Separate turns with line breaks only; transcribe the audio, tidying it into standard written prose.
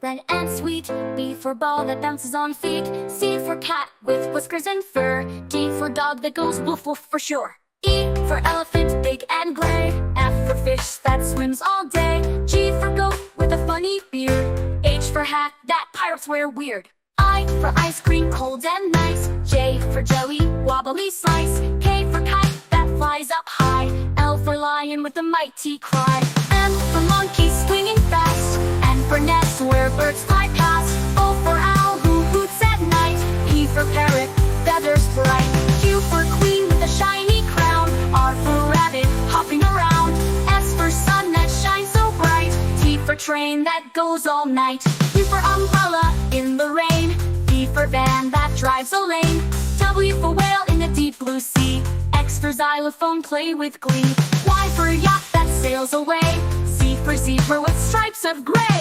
red and sweet. B for ball that bounces on feet. C for cat with whiskers and fur. D for dog that goes woof woof for sure. E for elephant, big and gray. F for fish that swims all day. G for goat with a funny beard. H for hat that pirates wear weird. I for ice cream, cold and nice. J for jelly, wobbly slice. K for kite that flies up high. L for lion with a mighty cry. M for monkey swinging fast. N for nest where birds fly past. O for owl who hoots at night. P for parrot, feathers bright. Q for queen with a shiny crown. R for rabbit, hopping around. S for sun that shines so bright. T for train that goes all night. U for umbrella in the rain. V for van that drives a lane. W for whale in the deep blue sea. X for xylophone, play with glee. Y for yacht that sails away. Z for zebra with stripes of gray.